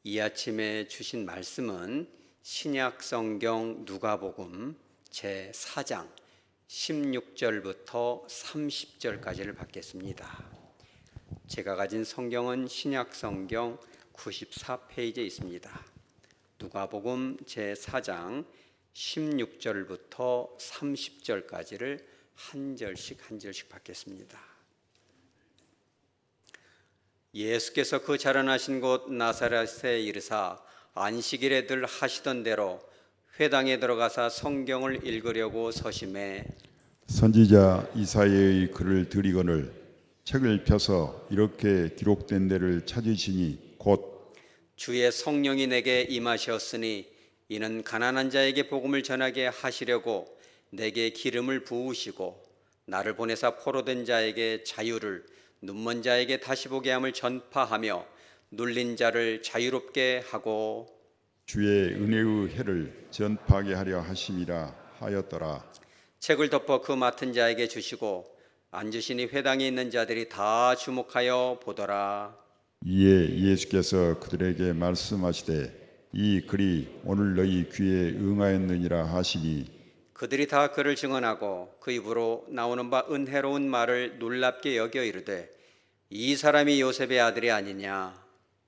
이 아침에 주신 말씀은 신약 성경 누가복음 제4장 16절부터 30절까지를 받겠습니다. 제가 가진 성경은 신약 성경 94페이지에 있습니다. 누가복음 제4장 16절부터 30절까지를 한 절씩 받겠습니다. 예수께서 그 자라나신 곳 나사렛에 이르사 안식일에 늘 하시던 대로 회당에 들어가사 성경을 읽으려고 서심해 선지자 이사야의 글을 들이거늘 책을 펴서 이렇게 기록된 데를 찾으시니 곧 주의 성령이 내게 임하셨으니 이는 가난한 자에게 복음을 전하게 하시려고 내게 기름을 부으시고 나를 보내사 포로된 자에게 자유를 눈먼 자에게 다시 보게 함을 전파하며 눌린 자를 자유롭게 하고 주의 은혜의 해를 전파하게 하려 하심이라 하였더라. 책을 덮어 그 맡은 자에게 주시고 앉으시니 회당에 있는 자들이 다 주목하여 보더라. 이에 예수께서 그들에게 말씀하시되 이 글이 오늘 너희 귀에 응하였느니라 하시니 그들이 다 그를 증언하고 그 입으로 나오는 바 은혜로운 말을 놀랍게 여겨 이르되 이 사람이 요셉의 아들이 아니냐.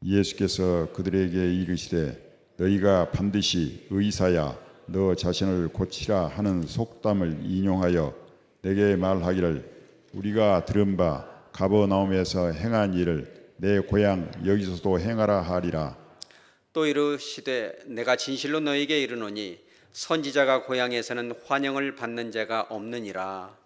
예수께서 그들에게 이르시되 너희가 반드시 의사야 너 자신을 고치라 하는 속담을 인용하여 내게 말하기를 우리가 들은 바 가버나움에서 행한 일을 내 고향 여기서도 행하라 하리라. 또 이르시되 내가 진실로 너희에게 이르노니 선지자가 고향에서는 환영을 받는 자가 없느니라.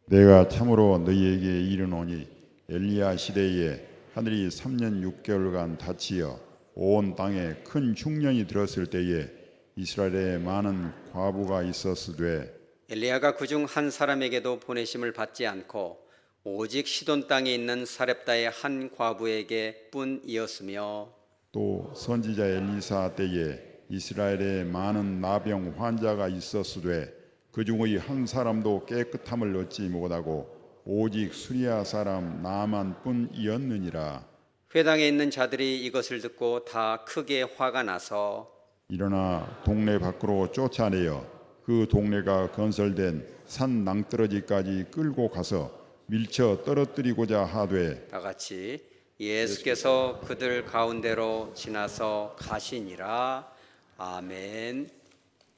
내가 참으로 너희에게 이르노니 엘리야 시대에 하늘이 3년 6개월간 닫히어 온 땅에 큰 흉년이 들었을 때에 이스라엘에 많은 과부가 있었으되 엘리야가 그중 한 사람에게도 보내심을 받지 않고 오직 시돈 땅에 있는 사렙다의 한 과부에게 뿐이었으며 또 선지자 엘리사 때에 이스라엘에 많은 나병 환자가 있었으되 그 중의 한 사람도 깨끗함을 얻지 못하고 오직 수리아 사람 나만 뿐이었느니라. 회당에 있는 자들이 이것을 듣고 다 크게 화가 나서 일어나 동네 밖으로 쫓아내어 그 동네가 건설된 산 낭떠러지까지 끌고 가서 밀쳐 떨어뜨리고자 하되 다 같이 예수께서 그들 가운데로 지나서 가시니라. 아멘.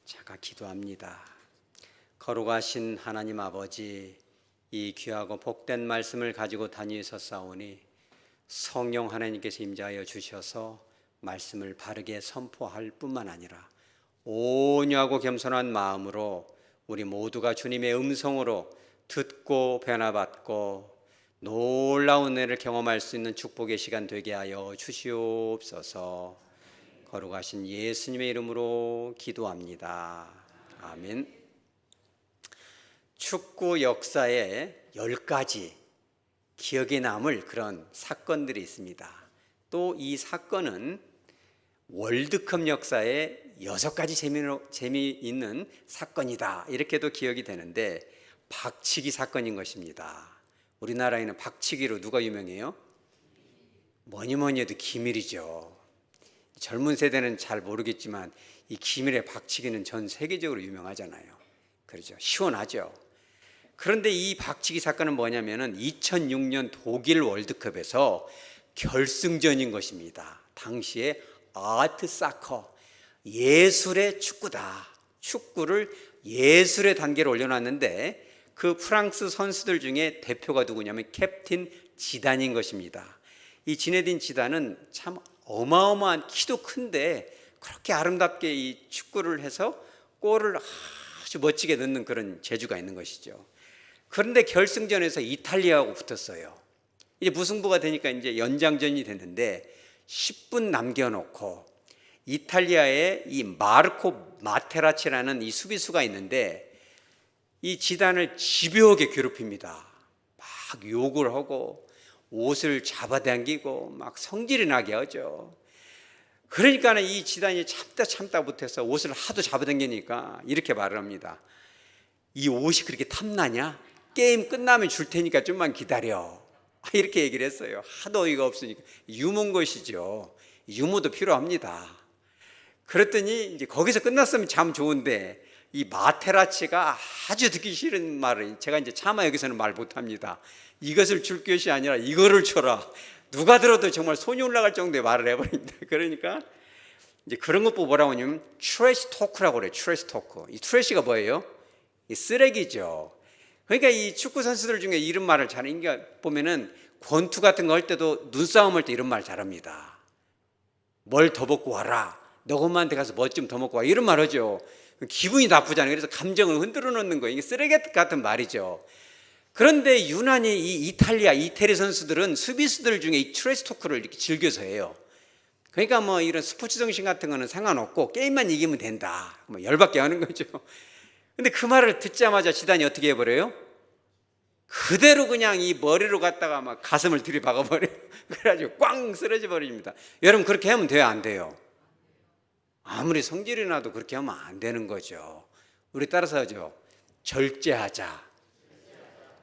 제가 기도합니다. 거룩하신 하나님 아버지, 이 귀하고 복된 말씀을 가지고 다니셨사오니 성령 하나님께서 임재하여 주셔서 말씀을 바르게 선포할 뿐만 아니라 온유하고 겸손한 마음으로 우리 모두가 주님의 음성으로 듣고 변화받고 놀라운 은혜를 경험할 수 있는 축복의 시간 되게 하여 주시옵소서. 거룩하신 예수님의 이름으로 기도합니다. 아멘. 축구 역사에 10가지 기억에 남을 그런 사건들이 있습니다. 또 이 사건은 월드컵 역사에 6가지 재미있는 사건이다 이렇게도 기억이 되는데 박치기 사건인 것입니다. 우리나라에는 박치기로 누가 유명해요? 뭐니 해도 기밀이죠. 젊은 세대는 잘 모르겠지만 이 기밀의 박치기는 전 세계적으로 유명하잖아요. 그렇죠. 시원하죠. 그런데 이 박치기 사건은 뭐냐면은 2006년 독일 월드컵에서 결승전인 것입니다. 당시에 아트 사커, 예술의 축구다. 축구를 예술의 단계로 올려놨는데 그 프랑스 선수들 중에 대표가 누구냐면 캡틴 지단인 것입니다. 이 지네딘 지단은 참 어마어마한 키도 큰데 그렇게 아름답게 이 축구를 해서 골을 아주 멋지게 넣는 그런 재주가 있는 것이죠. 그런데 결승전에서 이탈리아하고 붙었어요. 이제 무승부가 되니까 이제 연장전이 됐는데 10분 남겨놓고 이탈리아의 이 마르코 마테라치라는 이 수비수가 있는데 이 지단을 집요하게 괴롭힙니다. 막 욕을 하고 옷을 잡아당기고 막 성질이 나게 하죠. 그러니까 이 지단이 참다 못해서 옷을 하도 잡아당기니까 이렇게 말을 합니다. 이 옷이 그렇게 탐나냐? 게임 끝나면 줄 테니까 좀만 기다려. 이렇게 얘기를 했어요. 하도 어이가 없으니까. 유머인 것이죠. 유무도 필요합니다. 그랬더니 이제 거기서 끝났으면 참 좋은데 이 마테라치가 아주 듣기 싫은 말을 제가 이제 차마 여기서는 말 못합니다. 이것을 줄 것이 아니라 이거를 줘라. 누가 들어도 정말 손이 올라갈 정도의 말을 해버립니다. 그러니까 이제 그런 것 보고 뭐라고 하냐면 트래시 토크라고 그래요. 트래시 토크. 이 트래시가 뭐예요? 이 쓰레기죠. 그러니까 이 축구 선수들 중에 이런 말을 잘하는 게 보면은 권투 같은 거 할 때도 눈싸움 할 때 이런 말 잘합니다. 뭘 더 먹고 와라. 너 엄마한테 가서 뭐 좀 더 먹고 와. 이런 말 하죠. 기분이 나쁘잖아요. 그래서 감정을 흔들어 놓는 거예요. 이게 쓰레기 같은 말이죠. 그런데 유난히 이 이태리 선수들은 수비수들 중에 이 트래시 토크를 이렇게 즐겨서 해요. 그러니까 뭐 이런 스포츠 정신 같은 거는 상관없고 게임만 이기면 된다. 뭐 열받게 하는 거죠. 근데 그 말을 듣자마자 지단이 어떻게 해버려요? 그대로 그냥 이 머리로 갖다가 막 가슴을 들이박아 버려요. 그래가지고 꽝 쓰러져 버립니다. 여러분 그렇게 하면 돼요, 안 돼요? 아무리 성질이 나도 그렇게 하면 안 되는 거죠. 우리 따라서 하죠. 절제하자.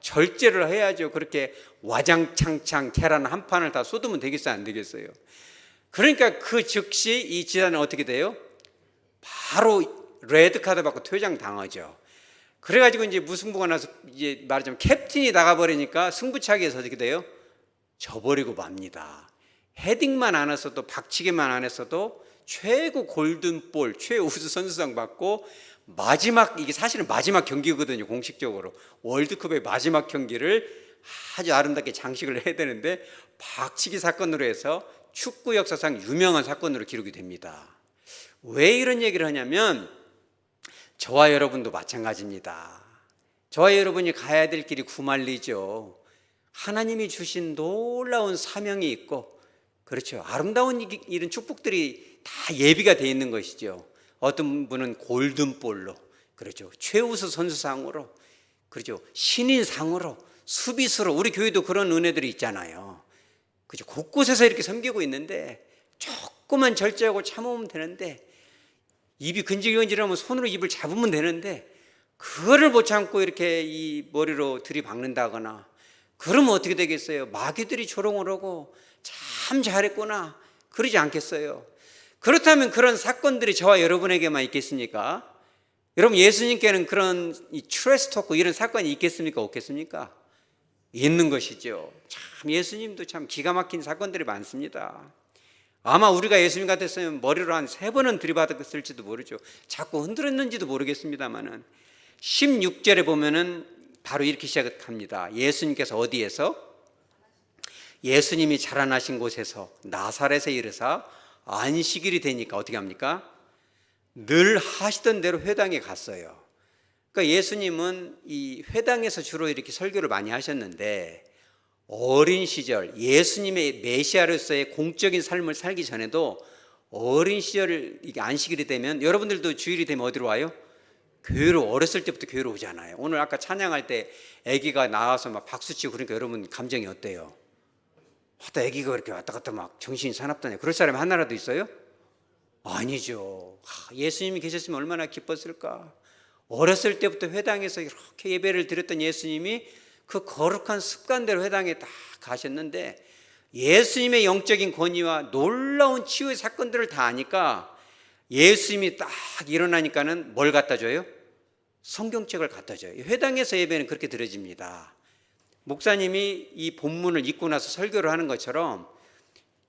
절제를 해야죠. 그렇게 와장창창 계란 한 판을 다 쏟으면 되겠어요, 안 되겠어요? 그러니까 그 즉시 이 지단은 어떻게 돼요? 바로 레드카드 받고 퇴장 당하죠. 그래가지고 이제 무승부가 나서 이제 말하자면 캡틴이 나가버리니까 승부차기에서 어떻게 돼요? 져버리고 맙니다. 헤딩만 안 했어도 박치기만 안 했어도 최고 골든볼, 최우수 선수상 받고 마지막, 이게 사실은 마지막 경기거든요. 공식적으로 월드컵의 마지막 경기를 아주 아름답게 장식을 해야 되는데 박치기 사건으로 해서 축구 역사상 유명한 사건으로 기록이 됩니다. 왜 이런 얘기를 하냐면 저와 여러분도 마찬가지입니다. 저와 여러분이 가야 될 길이 구말리죠. 하나님이 주신 놀라운 사명이 있고, 그렇죠, 아름다운 이런 축복들이 다 예비가 되어 있는 것이죠. 어떤 분은 골든볼로, 그렇죠, 최우수 선수상으로, 그렇죠, 신인상으로, 수비수로, 우리 교회도 그런 은혜들이 있잖아요. 그죠, 곳곳에서 이렇게 섬기고 있는데 조금만 절제하고 참으면 되는데, 입이 근질근질하면 손으로 입을 잡으면 되는데 그거를 못 참고 이렇게 이 머리로 들이박는다거나 그러면 어떻게 되겠어요? 마귀들이 조롱을 하고 참 잘했구나 그러지 않겠어요? 그렇다면 그런 사건들이 저와 여러분에게만 있겠습니까? 여러분 예수님께는 그런 이 트래시 토크 이런 사건이 있겠습니까? 없겠습니까? 있는 것이죠. 참 예수님도 참 기가 막힌 사건들이 많습니다. 아마 우리가 예수님 같았으면 머리로 한 3번은 들이받았을지도 모르죠. 자꾸 흔들었는지도 모르겠습니다만은 16절에 보면은 바로 이렇게 시작합니다. 예수님께서 어디에서? 예수님이 자라나신 곳에서 나사렛에 이르사 안식일이 되니까 어떻게 합니까? 늘 하시던 대로 회당에 갔어요. 그러니까 예수님은 이 회당에서 주로 이렇게 설교를 많이 하셨는데 어린 시절 예수님의 메시아로서의 공적인 삶을 살기 전에도 어린 시절 이게 안식일이 되면 여러분들도 주일이 되면 어디로 와요? 교회로 어렸을 때부터 교회로 오잖아요. 오늘 아까 찬양할 때 아기가 나와서 막 박수치고 그러니까 여러분 감정이 어때요? 하다 아기가 이렇게 왔다 갔다 막 정신이 사납다네. 그럴 사람이 하나라도 있어요? 아니죠. 예수님이 계셨으면 얼마나 기뻤을까. 어렸을 때부터 회당에서 이렇게 예배를 드렸던 예수님이 그 거룩한 습관대로 회당에 딱 가셨는데 예수님의 영적인 권위와 놀라운 치유의 사건들을 다 아니까 예수님이 딱 일어나니까는 뭘 갖다 줘요? 성경책을 갖다 줘요. 회당에서 예배는 그렇게 드려집니다. 목사님이 이 본문을 읽고 나서 설교를 하는 것처럼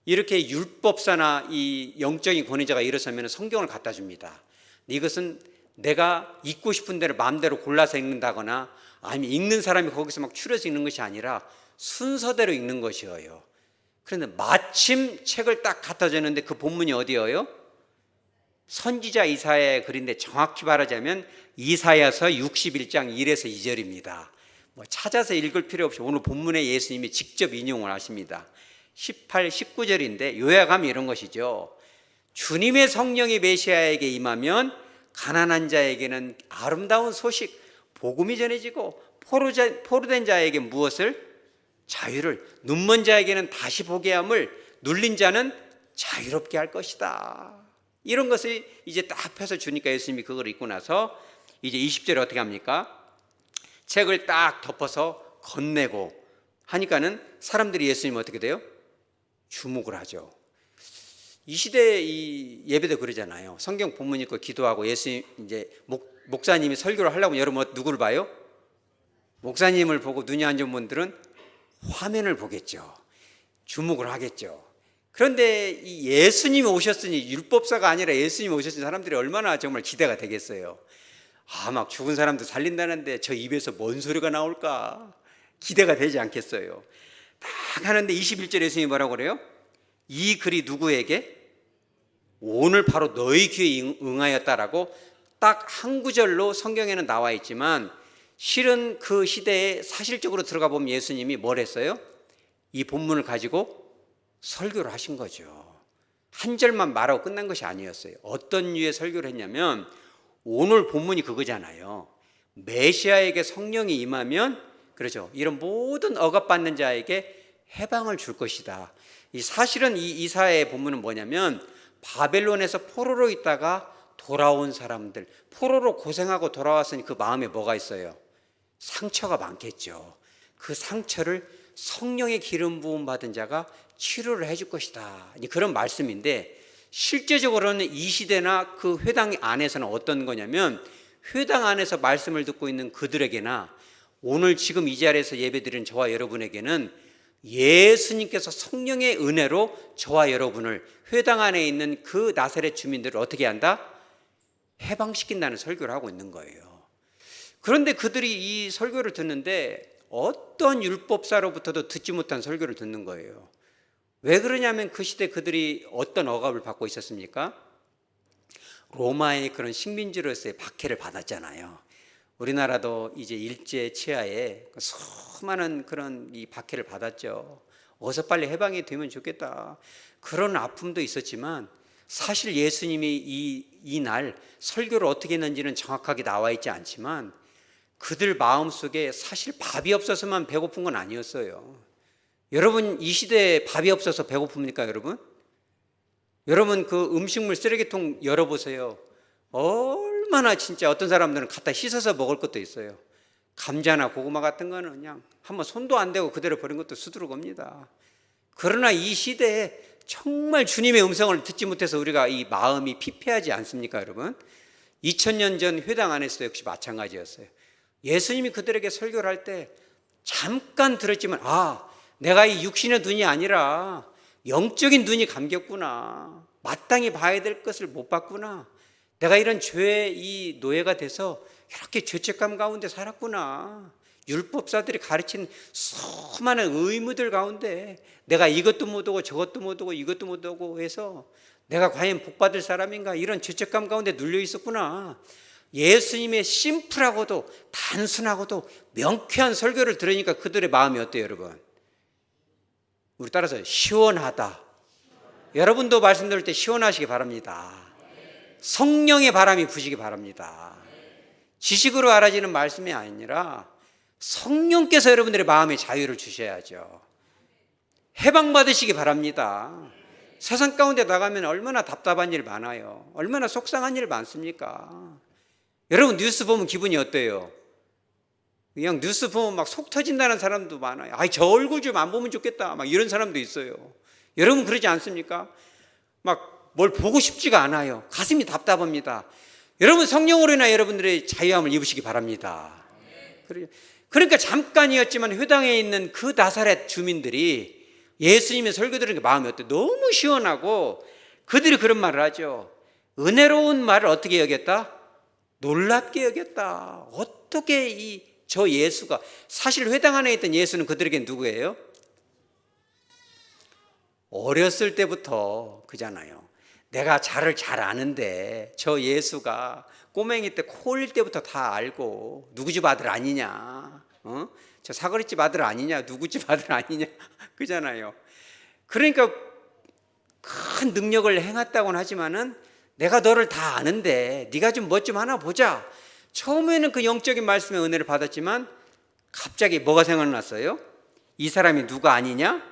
이렇게 율법사나 이 영적인 권위자가 일어서면 성경을 갖다 줍니다. 이것은 내가 읽고 싶은 대로 마음대로 골라서 읽는다거나 아니면 읽는 사람이 거기서 막 추려서 읽는 것이 아니라 순서대로 읽는 것이에요. 그런데 마침 책을 딱 갖다 줬는데 그 본문이 어디예요? 선지자 이사야의 글인데 정확히 말하자면 이사야서 61장 1에서 2절입니다. 뭐 찾아서 읽을 필요 없이 오늘 본문에 예수님이 직접 인용을 하십니다. 18, 19절인데 요약하면 이런 것이죠. 주님의 성령이 메시아에게 임하면 가난한 자에게는 아름다운 소식, 복음이 전해지고 포로된 자에게 무엇을? 자유를, 눈먼 자에게는 다시 보게 함을, 눌린 자는 자유롭게 할 것이다. 이런 것을 이제 딱 펴서 주니까 예수님이 그걸 읽고 나서 이제 20절에 어떻게 합니까? 책을 딱 덮어서 건네고 하니까는 사람들이 예수님 어떻게 돼요? 주목을 하죠. 이 시대 이 예배도 그러잖아요. 성경 본문 읽고 기도하고 예수님 이제 목사님이 설교를 하려면 여러분 누구를 봐요? 목사님을 보고 눈이 안 좋은 분들은 화면을 보겠죠. 주목을 하겠죠. 그런데 이 예수님이 오셨으니, 율법사가 아니라 예수님이 오셨으니 사람들이 얼마나 정말 기대가 되겠어요. 막 죽은 사람도 살린다는데 저 입에서 뭔 소리가 나올까 기대가 되지 않겠어요. 딱 하는데 21절에 예수님이 뭐라고 그래요? 이 글이 누구에게? 오늘 바로 너희 귀에 응하였다라고 딱 한 구절로 성경에는 나와 있지만, 실은 그 시대에 사실적으로 들어가 보면 예수님이 뭘 했어요? 이 본문을 가지고 설교를 하신 거죠. 한 절만 말하고 끝난 것이 아니었어요. 어떤 류의 설교를 했냐면, 오늘 본문이 그거잖아요. 메시아에게 성령이 임하면, 그렇죠, 이런 모든 억압받는 자에게 해방을 줄 것이다. 사실은 이 이사야의 본문은 뭐냐면, 바벨론에서 포로로 있다가 돌아온 사람들, 포로로 고생하고 돌아왔으니 그 마음에 뭐가 있어요? 상처가 많겠죠. 그 상처를 성령의 기름 부음 받은 자가 치료를 해줄 것이다. 그런 말씀인데, 실제적으로는 이 시대나 그 회당 안에서는 어떤 거냐면, 회당 안에서 말씀을 듣고 있는 그들에게나 오늘 지금 이 자리에서 예배드리는 저와 여러분에게는 예수님께서 성령의 은혜로 저와 여러분을, 회당 안에 있는 그 나사렛 주민들을 어떻게 한다? 해방시킨다는 설교를 하고 있는 거예요. 그런데 그들이 이 설교를 듣는데 어떤 율법사로부터도 듣지 못한 설교를 듣는 거예요. 왜 그러냐면 그 시대 그들이 어떤 억압을 받고 있었습니까? 로마의 그런 식민지로서의 박해를 받았잖아요. 우리나라도 이제 일제 치하에 수많은 그런 이 박해를 받았죠. 어서 빨리 해방이 되면 좋겠다. 그런 아픔도 있었지만, 사실 예수님이 이 날 설교를 어떻게 했는지는 정확하게 나와 있지 않지만, 그들 마음속에 사실 밥이 없어서만 배고픈 건 아니었어요. 여러분, 이 시대에 밥이 없어서 배고픕니까, 여러분? 여러분, 그 음식물 쓰레기통 열어보세요. 얼마나 진짜 어떤 사람들은 갖다 씻어서 먹을 것도 있어요. 감자나 고구마 같은 거는 그냥 한번 손도 안 대고 그대로 버린 것도 수두룩합니다. 그러나 이 시대에 정말 주님의 음성을 듣지 못해서 우리가 이 마음이 피폐하지 않습니까, 여러분? 2000년 전 회당 안에서도 역시 마찬가지였어요. 예수님이 그들에게 설교를 할 때 잠깐 들었지만, 내가 이 육신의 눈이 아니라 영적인 눈이 감겼구나. 마땅히 봐야 될 것을 못 봤구나. 내가 이런 죄의 이 노예가 돼서 이렇게 죄책감 가운데 살았구나. 율법사들이 가르친 수많은 의무들 가운데 내가 이것도 못하고 저것도 못하고 이것도 못하고 해서 내가 과연 복받을 사람인가, 이런 죄책감 가운데 눌려 있었구나. 예수님의 심플하고도 단순하고도 명쾌한 설교를 들으니까 그들의 마음이 어때요, 여러분? 우리 따라서 시원하다. 여러분도 말씀 들을 때 시원하시기 바랍니다. 성령의 바람이 부시기 바랍니다. 지식으로 알아지는 말씀이 아니라 성령께서 여러분들의 마음에 자유를 주셔야죠. 해방받으시기 바랍니다. 세상 가운데 나가면 얼마나 답답한 일 많아요. 얼마나 속상한 일 많습니까? 여러분, 뉴스 보면 기분이 어때요? 그냥 뉴스 보면 막 속 터진다는 사람도 많아요. 저 얼굴 좀 안 보면 좋겠다, 막 이런 사람도 있어요. 여러분 그러지 않습니까? 막 뭘 보고 싶지가 않아요. 가슴이 답답합니다. 여러분, 성령으로 인하여 여러분들의 자유함을 입으시기 바랍니다. 그러니까 잠깐이었지만 회당에 있는 그 나사렛 주민들이 예수님의 설교 들으니까 마음이 어때요? 너무 시원하고, 그들이 그런 말을 하죠. 은혜로운 말을 어떻게 여겼다? 놀랍게 여겼다. 어떻게 저 예수가, 사실 회당 안에 있던 예수는 그들에게 누구예요? 어렸을 때부터 그잖아요. 내가 자를 잘 아는데 저 예수가 꼬맹이 때 코 흘릴 때부터 다 알고 누구 집 아들 아니냐, 저 사거리집 아들 아니냐, 누구 집 아들 아니냐, 그잖아요. 그러니까 큰 능력을 행했다고는 하지만은 내가 너를 다 아는데 네가 좀 뭐 좀 하나 보자. 처음에는 그 영적인 말씀의 은혜를 받았지만 갑자기 뭐가 생각났어요? 이 사람이 누가 아니냐?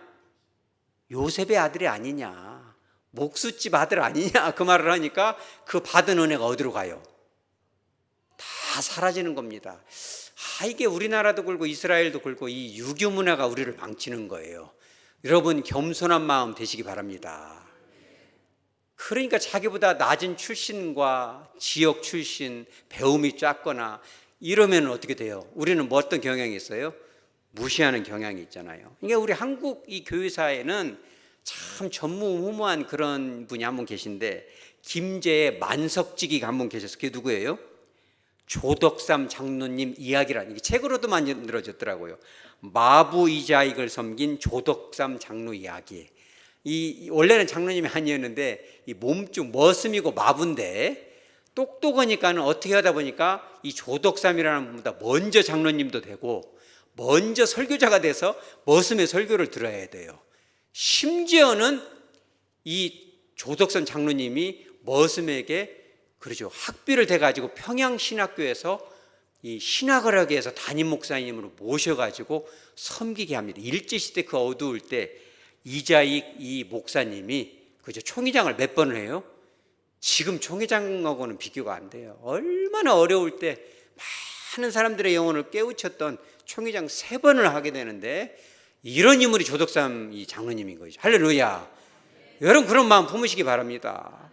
요셉의 아들이 아니냐, 목수집 아들 아니냐, 그 말을 하니까 그 받은 은혜가 어디로 가요? 다 사라지는 겁니다. 이게 우리나라도 그렇고 이스라엘도 그렇고 이 유교 문화가 우리를 망치는 거예요. 여러분, 겸손한 마음 되시기 바랍니다. 그러니까 자기보다 낮은 출신과 지역 출신, 배움이 작거나 이러면 어떻게 돼요? 우리는 뭐 어떤 경향이 있어요? 무시하는 경향이 있잖아요. 그러니까 우리 한국 이 교회사에는 참 전무후무한 그런 분이 한 분 계신데, 김제의 만석지기가 한 분 계셔서, 그게 누구예요? 조덕삼 장로님 이야기라는, 이게 책으로도 만들어졌더라고요. 마부 이자익을 섬긴 조덕삼 장로 이야기. 이 원래는 장로님이 아니었는데 이 몸중 머슴이고 마부인데 똑똑하니까는 어떻게 하다 보니까 이 조덕삼이라는 분보다 먼저 장로님도 되고 먼저 설교자가 돼서 머슴의 설교를 들어야 돼요. 심지어는 이 조덕삼 장로님이 머슴에게 그러죠, 학비를 대가지고 평양신학교에서 이 신학을 하기 위해서 담임 목사님으로 모셔가지고 섬기게 합니다. 일제시대 그 어두울 때 이자익 이 목사님이 그죠, 총회장을 몇 번을 해요? 지금 총회장하고는 비교가 안 돼요. 얼마나 어려울 때 많은 사람들의 영혼을 깨우쳤던 총회장 3번을 하게 되는데, 이런 인물이 조덕삼 이 장로님인 거죠. 할렐루야. 여러분 그런 마음 품으시기 바랍니다.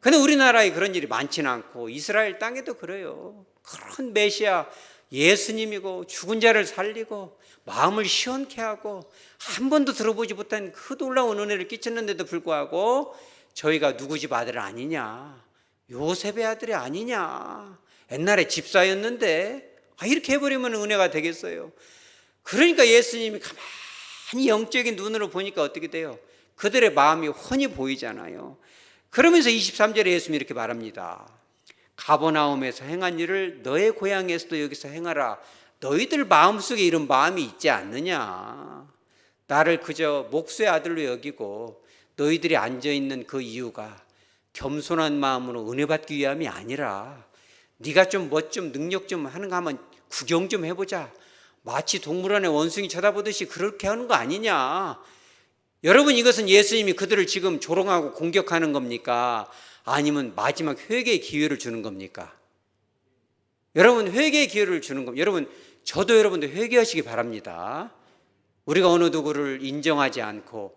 근데 우리나라에 그런 일이 많지는 않고 이스라엘 땅에도 그래요. 그런 메시아 예수님이고 죽은 자를 살리고 마음을 시원케 하고 한 번도 들어보지 못한 그 놀라운 은혜를 끼쳤는데도 불구하고 저희가 누구 집 아들 아니냐, 요셉의 아들이 아니냐, 옛날에 집사였는데 이렇게 해버리면 은혜가 되겠어요? 그러니까 예수님이 가만히 영적인 눈으로 보니까 어떻게 돼요? 그들의 마음이 훤히 보이잖아요. 그러면서 23절에 예수님이 이렇게 말합니다. 가버나움에서 행한 일을 너의 고향에서도 여기서 행하라. 너희들 마음속에 이런 마음이 있지 않느냐. 나를 그저 목수의 아들로 여기고 너희들이 앉아있는 그 이유가 겸손한 마음으로 은혜 받기 위함이 아니라 네가 좀 뭐 좀 능력 좀 하는가 하면 구경 좀 해보자. 마치 동물원의 원숭이 쳐다보듯이 그렇게 하는 거 아니냐. 여러분, 이것은 예수님이 그들을 지금 조롱하고 공격하는 겁니까? 아니면 마지막 회개의 기회를 주는 겁니까? 여러분, 회개의 기회를 주는 겁니다. 여러분, 저도 여러분들 회개하시기 바랍니다. 우리가 어느 누구를 인정하지 않고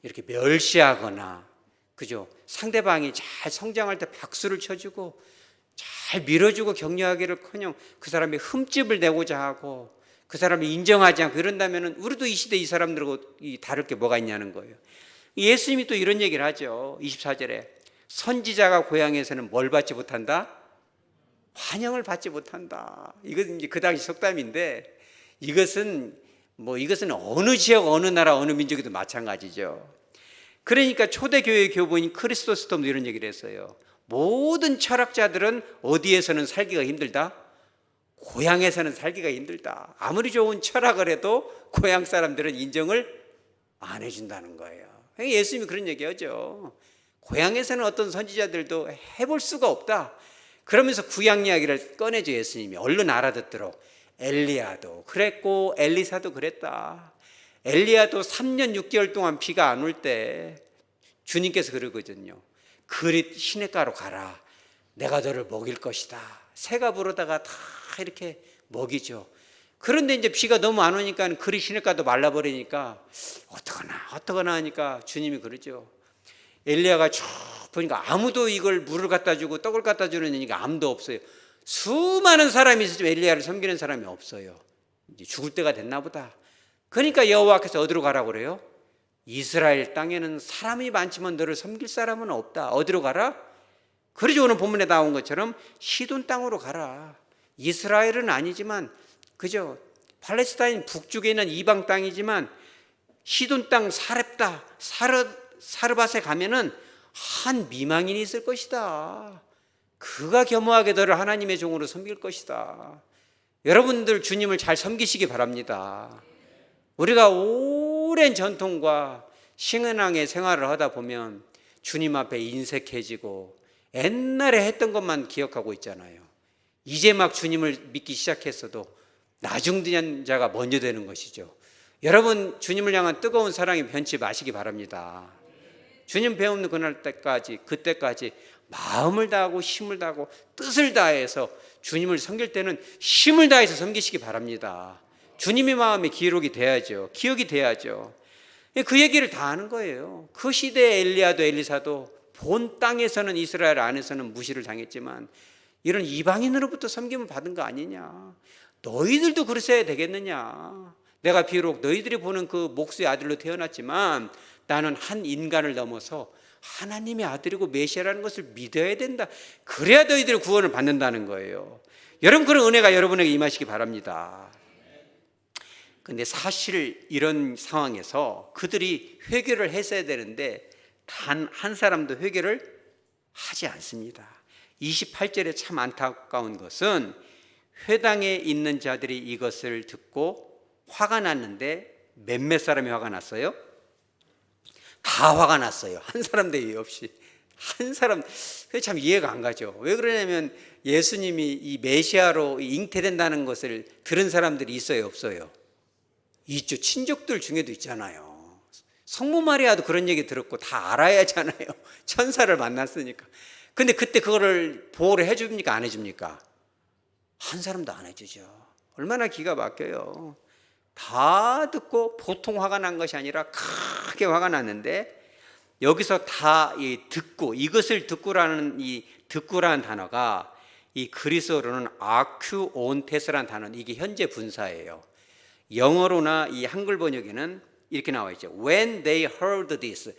이렇게 멸시하거나, 그죠? 상대방이 잘 성장할 때 박수를 쳐주고 잘 밀어주고 격려하기를커녕 그 사람이 흠집을 내고자 하고 그 사람을 인정하지 않고 이런다면 우리도 이 시대 이 사람들하고 다를 게 뭐가 있냐는 거예요. 예수님이 또 이런 얘기를 하죠. 24절에 선지자가 고향에서는 뭘 받지 못한다? 환영을 받지 못한다. 이것은 이제 그 당시 속담인데 이것은 어느 지역, 어느 나라, 어느 민족에도 마찬가지죠. 그러니까 초대교회 교본인 크리스토스톰도 이런 얘기를 했어요. 모든 철학자들은 어디에서는 살기가 힘들다? 고향에서는 살기가 힘들다. 아무리 좋은 철학을 해도 고향 사람들은 인정을 안 해준다는 거예요. 예수님이 그런 얘기하죠. 고향에서는 어떤 선지자들도 해볼 수가 없다. 그러면서 구약 이야기를 꺼내죠. 예수님이 얼른 알아듣도록. 엘리야도 그랬고 엘리사도 그랬다. 엘리야도 3년 6개월 동안 비가 안 올 때 주님께서 그러거든요. 그릿 시냇가로 가라. 내가 너를 먹일 것이다. 새가 부르다가 다 이렇게 먹이죠. 그런데 이제 비가 너무 안 오니까 그릿 시냇가도 말라버리니까 어떡하나 하니까 주님이 그러죠. 엘리야가 쭉 보니까 아무도 이걸 물을 갖다 주고 떡을 갖다 주는 이니까 아무도 없어요. 수많은 사람이 있었지만 엘리야를 섬기는 사람이 없어요. 이제 죽을 때가 됐나 보다. 그러니까 여호와께서 어디로 가라고 그래요? 이스라엘 땅에는 사람이 많지만 너를 섬길 사람은 없다. 어디로 가라? 그러죠. 오늘 본문에 나온 것처럼 시돈 땅으로 가라. 이스라엘은 아니지만 그죠, 팔레스타인 북쪽에 있는 이방 땅이지만 시돈 땅 사렙다 사르밧에 가면은 한 미망인이 있을 것이다. 그가 겸허하게 너를 하나님의 종으로 섬길 것이다. 여러분들 주님을 잘 섬기시기 바랍니다. 우리가 오랜 전통과 신앙의 생활을 하다 보면 주님 앞에 인색해지고 옛날에 했던 것만 기억하고 있잖아요. 이제 막 주님을 믿기 시작했어도 나중된 자가 먼저 되는 것이죠. 여러분, 주님을 향한 뜨거운 사랑이 변치 마시기 바랍니다. 주님 배우는 그때까지 마음을 다하고 힘을 다하고 뜻을 다해서 주님을 섬길 때는 힘을 다해서 섬기시기 바랍니다. 주님의 마음에 기록이 돼야죠. 기억이 돼야죠. 그 얘기를 다 하는 거예요. 그 시대의 엘리야도 엘리사도 본 땅에서는 이스라엘 안에서는 무시를 당했지만 이런 이방인으로부터 섬김을 받은 거 아니냐. 너희들도 그러셔야 되겠느냐. 내가 비록 너희들이 보는 그 목수의 아들로 태어났지만 나는 한 인간을 넘어서 하나님의 아들이고 메시아라는 것을 믿어야 된다. 그래야 너희들이 구원을 받는다는 거예요. 여러분, 그런 은혜가 여러분에게 임하시기 바랍니다. 근데 사실 이런 상황에서 그들이 회개를 했어야 되는데 단 한 사람도 회개를 하지 않습니다. 28절에 참 안타까운 것은 회당에 있는 자들이 이것을 듣고 화가 났는데 몇몇 사람이 화가 났어요? 다 화가 났어요. 한 사람도 예의 없이. 한 사람. 참 이해가 안 가죠. 왜 그러냐면 예수님이 이 메시아로 잉태된다는 것을 들은 사람들이 있어요, 없어요? 있죠. 친족들 중에도 있잖아요. 성모 마리아도 그런 얘기 들었고 다 알아야 하잖아요. 천사를 만났으니까. 근데 그때 그거를 보호를 해줍니까, 안 해줍니까? 한 사람도 안 해주죠. 얼마나 기가 막혀요. 다 듣고 보통 화가 난 것이 아니라 크게 화가 났는데 여기서 다 듣고, 이것을 듣고라는 이 듣고라는 단어가 이 그리스어로는 아큐온테스라는 단어는 이게 현재 분사예요. 영어로나 이 한글 번역에는 이렇게 나와 있죠. When they heard this,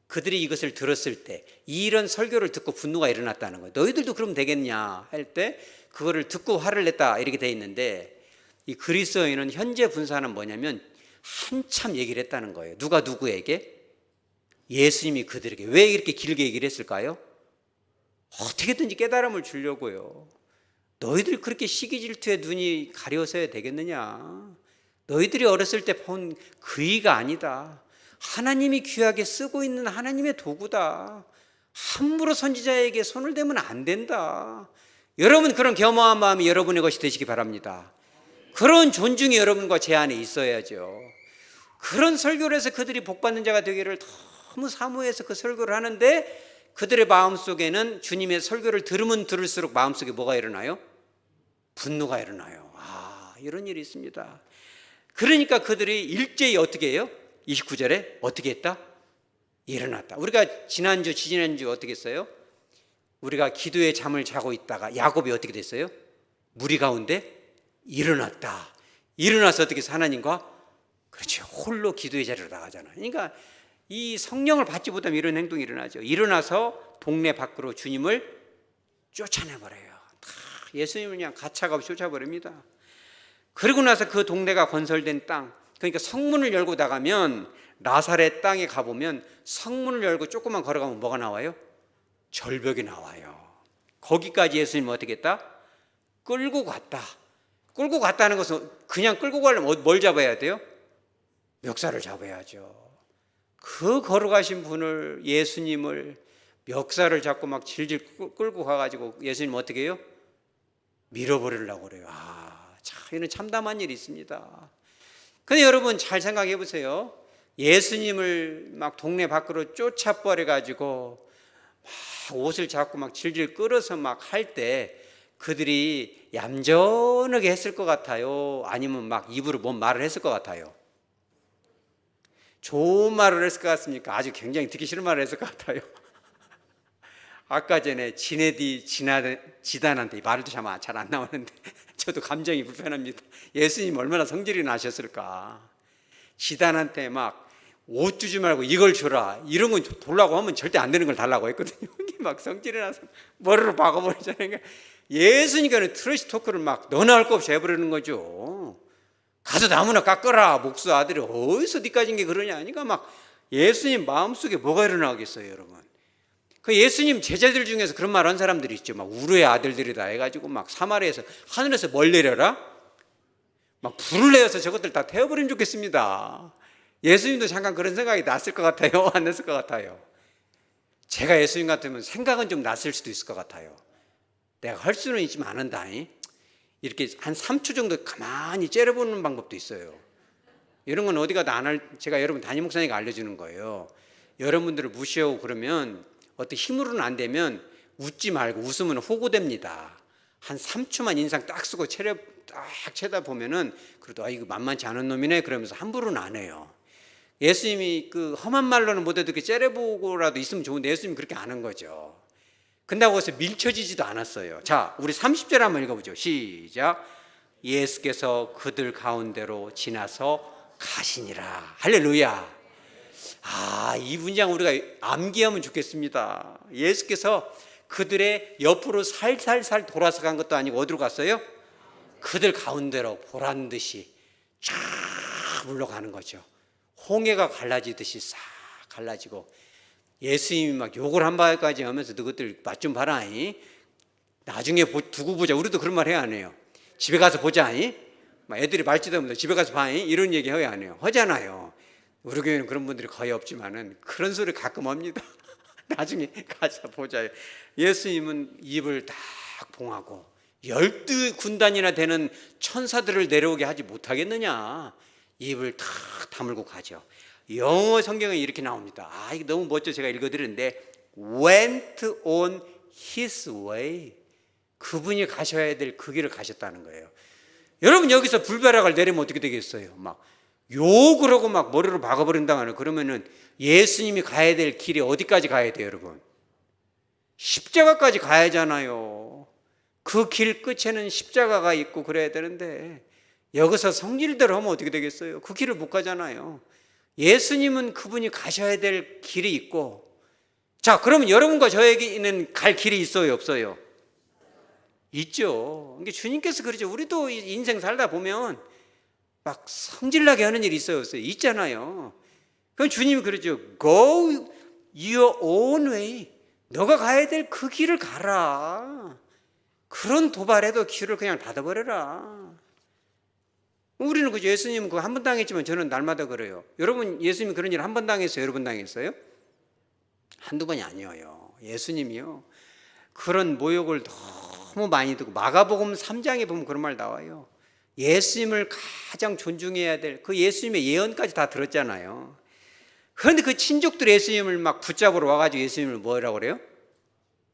그들이 이것을 들었을 때, 이런 설교를 듣고 분노가 일어났다는 거예요. 너희들도 그러면 되겠냐 할 때 그거를 듣고 화를 냈다 이렇게 돼 있는데, 이 그리스어에는 현재 분사는 뭐냐면 한참 얘기를 했다는 거예요. 누가 누구에게? 예수님이 그들에게. 왜 이렇게 길게 얘기를 했을까요? 어떻게든지 깨달음을 주려고요. 너희들 그렇게 시기 질투에 눈이 가려서야 되겠느냐? 너희들이 어렸을 때 본 그이가 아니다. 하나님이 귀하게 쓰고 있는 하나님의 도구다. 함부로 선지자에게 손을 대면 안 된다. 여러분, 그런 겸허한 마음이 여러분의 것이 되시기 바랍니다. 그런 존중이 여러분과 제 안에 있어야죠. 그런 설교를 해서 그들이 복받는 자가 되기를 너무 사모해서 그 설교를 하는데 그들의 마음속에는 주님의 설교를 들으면 들을수록 마음속에 뭐가 일어나요? 분노가 일어나요. 이런 일이 있습니다. 그러니까 그들이 일제히 어떻게 해요? 29절에 어떻게 했다? 일어났다. 우리가 지지난주 어떻게 했어요? 우리가 기도의 잠을 자고 있다가 야곱이 어떻게 됐어요? 무리 가운데 일어났다. 일어나서 어떻게 해서 하나님과, 그렇죠, 홀로 기도의 자리로 나가잖아요. 그러니까 이 성령을 받지 못하면 이런 행동이 일어나죠. 일어나서 동네 밖으로 주님을 쫓아내버려요. 다 예수님을 그냥 가차가 없이 쫓아버립니다. 그리고 나서 그 동네가 건설된 땅, 그러니까 성문을 열고 나가면 나사렛 땅에 가보면 성문을 열고 조금만 걸어가면 뭐가 나와요? 절벽이 나와요. 거기까지 예수님은 어떻게 했다? 끌고 갔다. 끌고 갔다는 것은 그냥 끌고 가려면 뭘 잡아야 돼요? 멱살을 잡아야죠. 그 걸어가신 분을, 예수님을 멱살을 잡고 막 질질 끌고 가가지고 예수님 어떻게 해요? 밀어버리려고 그래요. 참, 이는 참담한 일이 있습니다. 근데 여러분 잘 생각해 보세요. 예수님을 막 동네 밖으로 쫓아버려가지고 막 옷을 잡고 막 질질 끌어서 막 할 때 그들이 얌전하게 했을 것 같아요? 아니면 막 입으로 뭔 말을 했을 것 같아요? 좋은 말을 했을 것 같습니까? 아주 굉장히 듣기 싫은 말을 했을 것 같아요. 아까 전에 지단한테 말도 잘 안 나오는데 저도 감정이 불편합니다. 예수님 얼마나 성질이 나셨을까. 지단한테 막 옷 주지 말고 이걸 줘라, 이런 건 돌라고 하면 절대 안 되는 걸 달라고 했거든요. 막 성질이 나서 머리로 박아버리잖아요. 예수님께는 트래시 토크를 막 너나 할 거 없이 해버리는 거죠. 가서 나무나 깎아라, 목수 아들이 어디서 니까진 게 그러냐. 그러니까 막 예수님 마음속에 뭐가 일어나겠어요, 여러분. 그 예수님 제자들 중에서 그런 말 한 사람들이 있죠. 막 우르의 아들들이다 해가지고 막 사마리아에서 하늘에서 뭘 내려라? 막 불을 내어서 저것들 다 태워버리면 좋겠습니다. 예수님도 잠깐 그런 생각이 났을 것 같아요? 안 났을 것 같아요? 제가 예수님 같으면 생각은 좀 났을 수도 있을 것 같아요. 내가 할 수는 있지만 안 한다. 이렇게 한 3초 정도 가만히 째려보는 방법도 있어요. 이런 건 어디 가도 안 할, 제가 여러분 담임 목사님이 알려주는 거예요. 여러분들을 무시하고 그러면 어떻게 힘으로는 안 되면 웃지 말고 웃으면 호구됩니다. 한 3초만 인상 딱 쓰고 딱 쳐다보면은 그래도 이거 만만치 않은 놈이네 그러면서 함부로는 안 해요. 예수님이 그 험한 말로는 못해도 이렇게 째려보고라도 있으면 좋은데 예수님이 그렇게 안 한 거죠. 근다고 해서 밀쳐지지도 않았어요. 자, 우리 30절 한번 읽어보죠. 시작. 예수께서 그들 가운데로 지나서 가시니라. 할렐루야. 이 문장 우리가 암기하면 좋겠습니다. 예수께서 그들의 옆으로 살살살 돌아서 간 것도 아니고 어디로 갔어요? 그들 가운데로 보란 듯이 쫙 물러가는 거죠. 홍해가 갈라지듯이 싹 갈라지고 예수님이 막 욕을 한 바까지 하면서 너희들 맛 좀 봐라. 나중에 두고 보자. 우리도 그런 말 해야 안 해요. 집에 가서 보자. 막 애들이 말지도 못해 집에 가서 봐. 이런 얘기 해야 안 해요. 하잖아요. 우리 교회는 그런 분들이 거의 없지만은 그런 소리 가끔 합니다. 나중에 가서 보자. 예수님은 입을 딱 봉하고 12군단이나 되는 천사들을 내려오게 하지 못하겠느냐. 입을 탁 다물고 가죠. 영어 성경에 이렇게 나옵니다. 이거 너무 멋져. 제가 읽어드리는데 went on his way. 그분이 가셔야 될 그 길을 가셨다는 거예요. 여러분 여기서 불벼락을 내리면 어떻게 되겠어요? 막 욕을 하고 막 머리로 박아버린다면 그러면은 예수님이 가야 될 길이 어디까지 가야 돼요, 여러분? 십자가까지 가야잖아요. 그 길 끝에는 십자가가 있고 그래야 되는데 여기서 성질대로 하면 어떻게 되겠어요? 그 길을 못 가잖아요. 예수님은 그분이 가셔야 될 길이 있고, 자, 그러면 여러분과 저에게는 갈 길이 있어요, 없어요? 있죠. 그러니까 주님께서 그러죠. 우리도 인생 살다 보면 막 성질나게 하는 일이 있어요, 없어요? 있잖아요. 그럼 주님이 그러죠. Go your own way. 너가 가야 될 그 길을 가라. 그런 도발에도 길을 그냥 닫아버려라. 우리는 그죠. 예수님은 그거 한 번 당했지만 저는 날마다 그래요. 여러분 예수님이 그런 일 한 번 당했어요? 여러 번 당했어요? 한두 번이 아니에요. 예수님이요. 그런 모욕을 너무 많이 듣고 마가복음 3장에 보면 그런 말 나와요. 예수님을 가장 존중해야 될 그 예수님의 예언까지 다 들었잖아요. 그런데 그 친족들 예수님을 막 붙잡으러 와가지고 예수님을 뭐라고 그래요?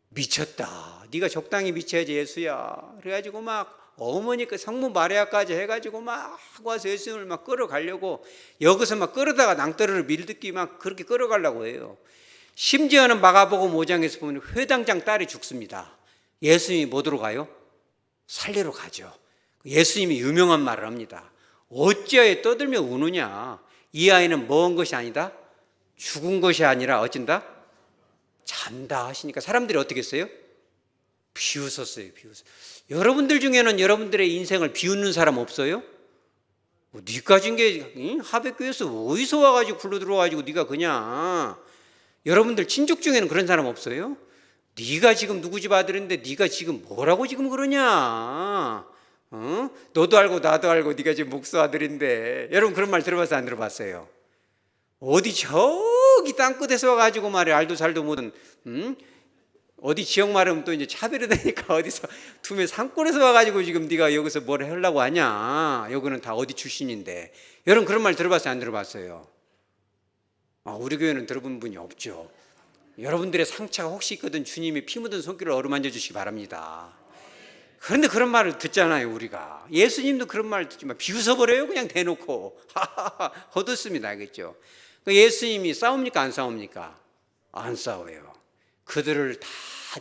미쳤다. 네가 적당히 미쳐야지 예수야. 그래가지고 막 어머니 그 성모 마리아까지 해가지고 막 와서 예수님을 막 끌어가려고 여기서 막 끌어다가 낭떠러를 밀듣기 막 그렇게 끌어가려고 해요. 심지어는 마가복음 5장에서 보면 회당장 딸이 죽습니다. 예수님이 뭐로 가요? 살리러 가죠. 예수님이 유명한 말을 합니다. 어찌하여 떠들며 우느냐. 이 아이는 먹은 것이 아니다. 죽은 것이 아니라 어쩐다? 잔다 하시니까 사람들이 어떻게 했어요? 비웃었어요. 비웃어. 여러분들 중에는 여러분들의 인생을 비웃는 사람 없어요? 네가 가진 게 하백교에서 어디서 와가지고 굴러 들어와가지고 네가 그냥 여러분들 친족 중에는 그런 사람 없어요? 네가 지금 누구 집 아들인데 네가 지금 뭐라고 지금 그러냐? 너도 알고 나도 알고 네가 지금 목수 아들인데. 여러분 그런 말 들어봤어요? 안 들어봤어요? 어디 저기 땅끝에서 와가지고 말이야 알도 살도 못한 어디 지역 말하면 또 이제 차별이 되니까 어디서 두메 산골에서 와가지고 지금 네가 여기서 뭘 하려고 하냐? 여기는 다 어디 출신인데. 여러분 그런 말 들어봤어요? 안 들어봤어요? 우리 교회는 들어본 분이 없죠. 여러분들의 상처가 혹시 있거든 주님이 피 묻은 손길을 어루만져 주시기 바랍니다. 그런데 그런 말을 듣잖아요 우리가. 예수님도 그런 말 듣지만 비웃어버려요 그냥 대놓고. 헛웃습니다. 알겠죠? 예수님이 싸웁니까 안 싸웁니까? 안 싸워요. 그들을 다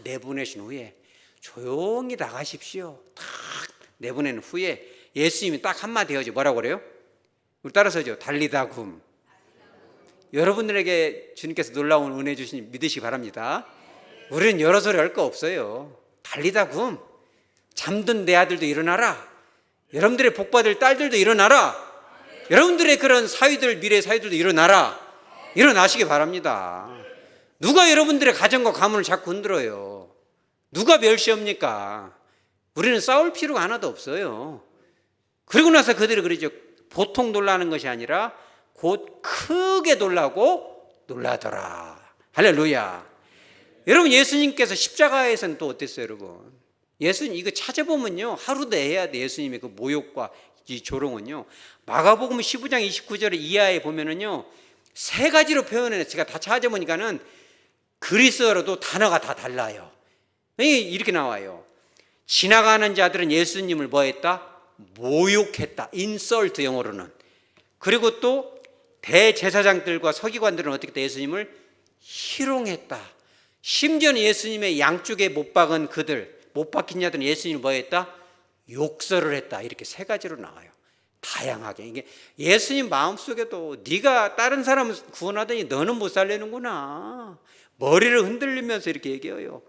내보내신 후에 조용히 나가십시오. 딱 내보낸 후에 예수님이 딱 한마디 하죠. 뭐라고 그래요? 우리 따라서죠. 달리다 굼. 여러분들에게 주님께서 놀라운 은혜 주시니 믿으시기 바랍니다. 우리는 여러 소리 할 거 없어요. 달리다 굼. 잠든 내 아들도 일어나라. 여러분들의 복받을 딸들도 일어나라. 여러분들의 그런 사위들 미래 사위들도 일어나라. 일어나시기 바랍니다. 누가 여러분들의 가정과 가문을 자꾸 흔들어요? 누가 멸시합니까? 우리는 싸울 필요가 하나도 없어요. 그리고 나서 그들이 그러죠. 보통 놀라는 것이 아니라 곧 크게 놀라고 놀라더라. 할렐루야. 여러분 예수님께서 십자가에서는 또 어땠어요 여러분? 예수님 이거 찾아보면요 하루 내야 돼. 예수님의 그 모욕과 이 조롱은요 마가복음 15장 29절에 이하에 보면은요 세 가지로 표현해요. 제가 다 찾아보니까는 그리스어로도 단어가 다 달라요. 이렇게 나와요. 지나가는 자들은 예수님을 뭐 했다? 모욕했다. 인설트 영어로는. 그리고 또 대제사장들과 서기관들은 어떻게 했다? 예수님을 희롱했다. 심지어는 예수님의 양쪽에 못 박은 그들, 못 박힌 자들은 예수님을 뭐 했다? 욕설을 했다. 이렇게 세 가지로 나와요. 다양하게. 이게 예수님 마음속에도 네가 다른 사람을 구원하더니 너는 못 살려는구나. 머리를 흔들리면서 이렇게 얘기해요.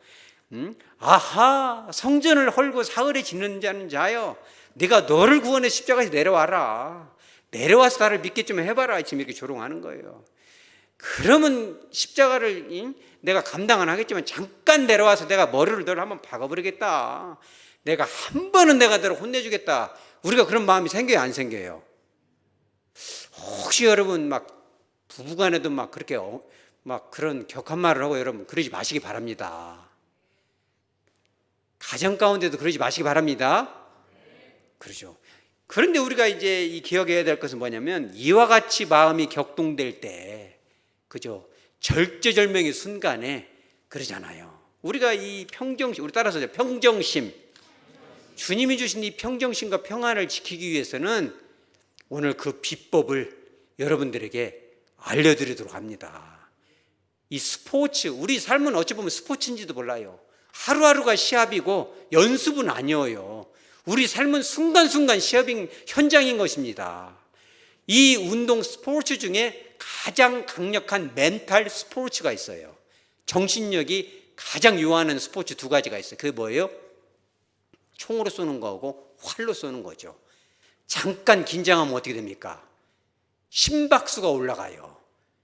아하, 성전을 헐고 사흘에 짓는 자는 자여, 네가 너를 구원해 십자가에서 내려와라. 내려와서 나를 믿게 좀 해봐라. 지금 이렇게 조롱하는 거예요. 그러면 십자가를 내가 감당 안 하겠지만 잠깐 내려와서 내가 머리를 너를 한번 박아버리겠다. 내가 한 번은 내가 너를 혼내주겠다. 우리가 그런 마음이 생겨요, 안 생겨요? 혹시 여러분 막 부부간에도 막 그렇게 막 그런 격한 말을 하고 여러분 그러지 마시기 바랍니다. 가정 가운데도 그러지 마시기 바랍니다. 그러죠. 그런데 우리가 이제 이 기억해야 될 것은 뭐냐면 이와 같이 마음이 격동될 때, 그죠? 절제절명의 순간에 그러잖아요. 우리가 이 평정심, 우리 따라서 평정심, 주님이 주신 이 평정심과 평안을 지키기 위해서는 오늘 그 비법을 여러분들에게 알려드리도록 합니다. 이 스포츠, 우리 삶은 어찌 보면 스포츠인지도 몰라요. 하루하루가 시합이고 연습은 아니에요. 우리 삶은 순간순간 시합인 현장인 것입니다. 이 운동 스포츠 중에 가장 강력한 멘탈 스포츠가 있어요. 정신력이 가장 요하는 스포츠 두 가지가 있어요. 그게 뭐예요? 총으로 쏘는 거하고 활로 쏘는 거죠. 잠깐 긴장하면 어떻게 됩니까? 심박수가 올라가요.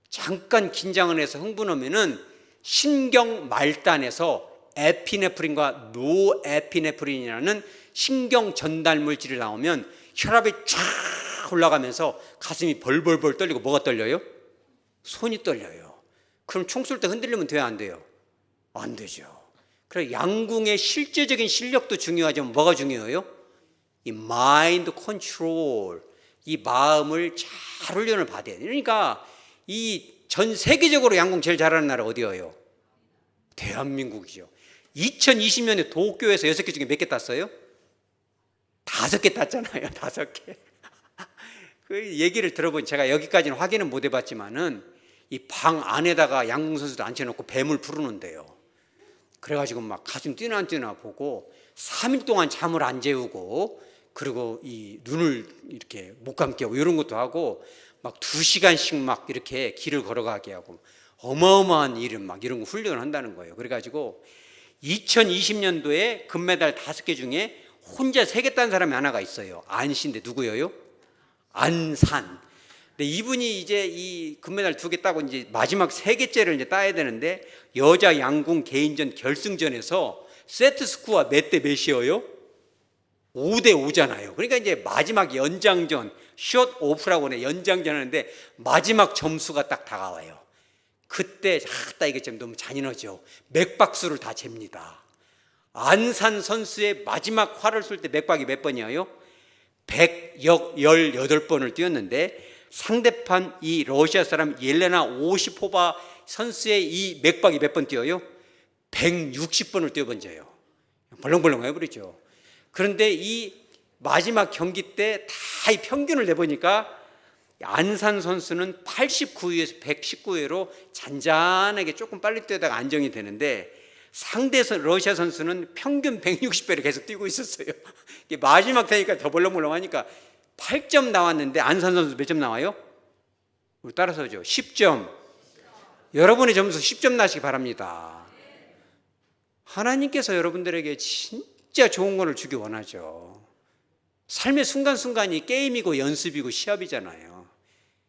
잠깐 긴장을 해서 흥분하면은 신경 말단에서 에피네프린과 노에피네프린이라는 신경 전달 물질이 나오면 혈압이 쫙 올라가면서 가슴이 벌벌벌 떨리고 뭐가 떨려요? 손이 떨려요. 그럼 총 쏠 때 흔들리면 돼요, 안 돼요? 안 되죠. 그래서 양궁의 실제적인 실력도 중요하지만 뭐가 중요해요? 이 마인드 컨트롤, 이 마음을 잘 훈련을 받아야 돼요. 그러니까 이 전 세계적으로 양궁 제일 잘하는 나라 어디예요? 대한민국이죠. 2020년에 도쿄에서 6개 중에 몇 개 땄어요? 5개 땄잖아요. 5개. 그 얘기를 들어보니 제가 여기까지는 확인은 못 해봤지만은 이 방 안에다가 양궁 선수들 앉혀놓고 뱀을 부르는데요. 그래가지고 막 가슴 뛰나 안 뛰나 보고 3일 동안 잠을 안 재우고 그리고 이 눈을 이렇게 못 감게 하고 이런 것도 하고 막 2시간씩 막 이렇게 길을 걸어가게 하고 어마어마한 일을 막 이런 거 훈련을 한다는 거예요. 그래가지고 2020년도에 금메달 5개 중에 혼자 3개 딴 사람이 하나가 있어요. 안씨인데 누구예요? 안산. 근데 이분이 이제 이 금메달 2개 따고 이제 마지막 3개째를 이제 따야 되는데 여자 양궁 개인전 결승전에서 세트 스코어 몇 대 몇이에요? 5대 5잖아요. 그러니까 이제 마지막 연장전, 숏 오프라고 하네. 연장전 하는데 마지막 점수가 딱 다가와요. 그때 딱 이게 좀 너무 잔인하죠. 맥박수를 다 잽니다. 안산 선수의 마지막 활을 쏠 때 맥박이 몇 번이에요? 118번을 뛰었는데 상대편 이 러시아 사람 옐레나 오시포바 선수의 이 맥박이 몇 번 뛰어요? 160번을 뛰어번져요. 벌렁벌렁 해버리죠. 그런데 이 마지막 경기 때 다 이 평균을 내보니까 안산 선수는 89위에서 119위로 잔잔하게 조금 빨리 뛰다가 안정이 되는데 상대 러시아 선수는 평균 160배를 계속 뛰고 있었어요. 마지막 되니까 더 벌렁벌렁하니까 8점 나왔는데 안산 선수 몇 점 나와요? 우리 따라서죠. 10점. 여러분의 점수 10점 나시기 바랍니다. 하나님께서 여러분들에게 진짜 좋은 것을 주기 원하죠. 삶의 순간순간이 게임이고 연습이고 시합이잖아요.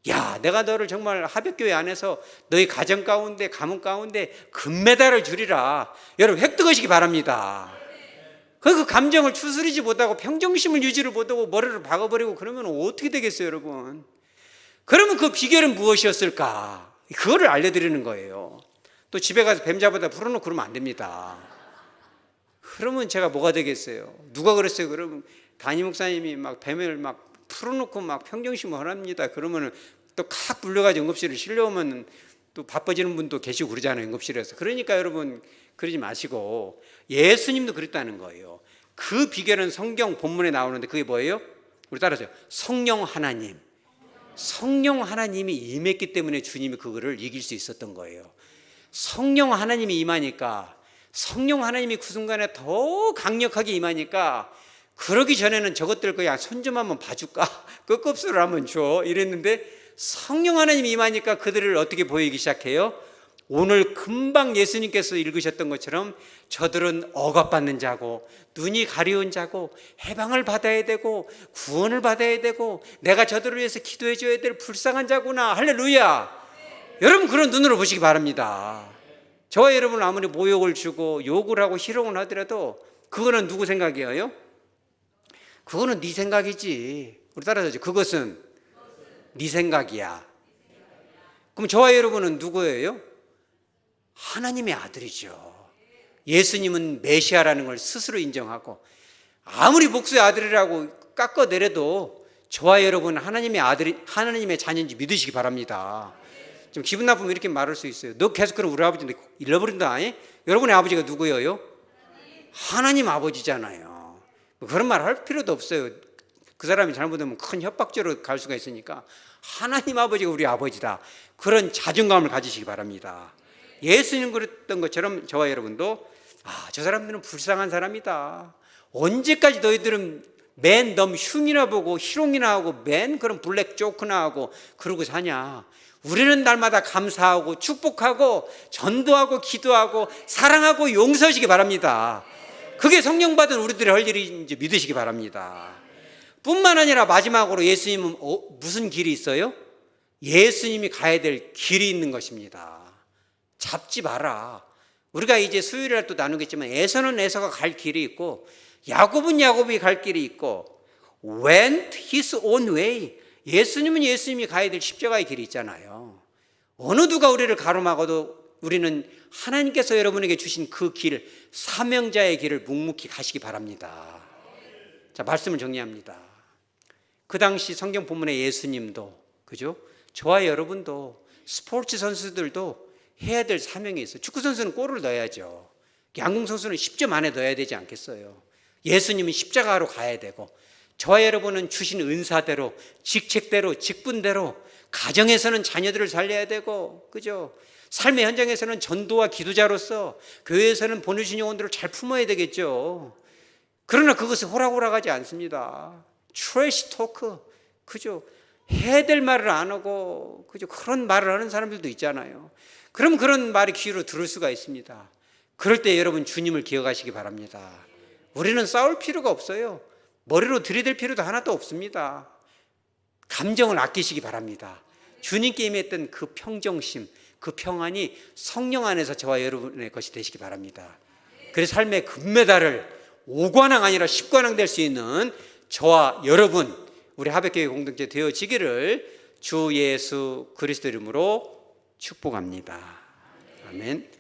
야, 내가 너를 정말 하백교회 안에서 너희 가정 가운데 가문 가운데 금메달을 주리라. 여러분 획득하시기 바랍니다. 그 감정을 추스리지 못하고 평정심을 유지를 못하고 머리를 박아버리고 그러면 어떻게 되겠어요, 여러분? 그러면 그 비결은 무엇이었을까? 그거를 알려드리는 거예요. 또 집에 가서 뱀 잡아다 풀어놓고 그러면 안 됩니다. 그러면 제가 뭐가 되겠어요? 누가 그랬어요? 그러면 담임 목사님이 막 뱀을 막 풀어놓고 막 평정심을 하랍니다. 그러면은 또 칵 불려가지고 응급실을 실려오면 또 바빠지는 분도 계시고 그러잖아요, 응급실에서. 그러니까 여러분 그러지 마시고 예수님도 그랬다는 거예요. 그 비결은 성경 본문에 나오는데 그게 뭐예요? 우리 따라서요. 성령 하나님. 성령 하나님이 임했기 때문에 주님이 그거를 이길 수 있었던 거예요. 성령 하나님이 임하니까, 성령 하나님이 그 순간에 더 강력하게 임하니까, 그러기 전에는 저것들 그냥 손 좀 한번 봐줄까? 끄급수를 한번 줘 이랬는데, 성령 하나님이 임하니까 그들을 어떻게 보이기 시작해요? 오늘 금방 예수님께서 읽으셨던 것처럼 저들은 억압받는 자고 눈이 가려운 자고 해방을 받아야 되고 구원을 받아야 되고 내가 저들을 위해서 기도해 줘야 될 불쌍한 자구나. 할렐루야. 여러분 그런 눈으로 보시기 바랍니다. 저와 여러분 아무리 모욕을 주고 욕을 하고 희롱을 하더라도 그거는 누구 생각이에요? 그거는 네 생각이지. 우리 따라서죠. 그것은 네 생각이야. 그럼 저와 여러분은 누구예요? 하나님의 아들이죠. 예수님은 메시아라는 걸 스스로 인정하고 아무리 목수의 아들이라고 깎아내려도 저와 여러분은 하나님의 아들이, 하나님의 자녀인지 믿으시기 바랍니다. 좀 기분 나쁘면 이렇게 말할 수 있어요. 너 계속 그럼 우리 아버지인데 잃어버린다. 여러분의 아버지가 누구예요? 하나님 아버지잖아요. 그런 말 할 필요도 없어요. 그 사람이 잘못하면 큰 협박죄로 갈 수가 있으니까 하나님 아버지가 우리 아버지다. 그런 자존감을 가지시기 바랍니다. 예수님 그랬던 것처럼 저와 여러분도 저 사람들은 불쌍한 사람이다. 언제까지 너희들은 맨 너무 흉이나 보고 희롱이나 하고 맨 그런 블랙 조크나 하고 그러고 사냐. 우리는 날마다 감사하고 축복하고 전도하고 기도하고 사랑하고 용서하시기 바랍니다. 그게 성령 받은 우리들의 할 일인지 믿으시기 바랍니다. 뿐만 아니라 마지막으로 예수님은 무슨 길이 있어요? 예수님이 가야 될 길이 있는 것입니다. 잡지 마라. 우리가 이제 수요일에 또 나누겠지만 에서는 에서가 갈 길이 있고 야곱은 야곱이 갈 길이 있고 went his own way. 예수님은 예수님이 가야 될 십자가의 길이 있잖아요. 어느 누가 우리를 가로막아도 우리는 하나님께서 여러분에게 주신 그 길, 사명자의 길을 묵묵히 가시기 바랍니다. 자, 말씀을 정리합니다. 그 당시 성경 본문의 예수님도, 그죠? 저와 여러분도, 스포츠 선수들도 해야 될 사명이 있어요. 축구 선수는 골을 넣어야죠. 양궁 선수는 10점 안에 넣어야 되지 않겠어요? 예수님은 십자가로 가야 되고, 저와 여러분은 주신 은사대로, 직책대로, 직분대로, 가정에서는 자녀들을 살려야 되고, 그죠? 삶의 현장에서는 전도와 기도자로서 교회에서는 보내주신 영혼들을 잘 품어야 되겠죠. 그러나 그것은 호락호락하지 않습니다. 트래시 토크, 그죠? 해야 될 말을 안 하고, 그죠? 그런 말을 하는 사람들도 있잖아요. 그럼 그런 말이 귀로 들을 수가 있습니다. 그럴 때 여러분 주님을 기억하시기 바랍니다. 우리는 싸울 필요가 없어요. 머리로 들이댈 필요도 하나도 없습니다. 감정을 아끼시기 바랍니다. 주님께 임했던 그 평정심, 그 평안이 성령 안에서 저와 여러분의 것이 되시기 바랍니다. 그래서 삶의 금메달을 5관왕 아니라 10관왕 될 수 있는 저와 여러분, 우리 하백교회 공동체 되어지기를 주 예수 그리스도 이름으로 축복합니다. 아멘.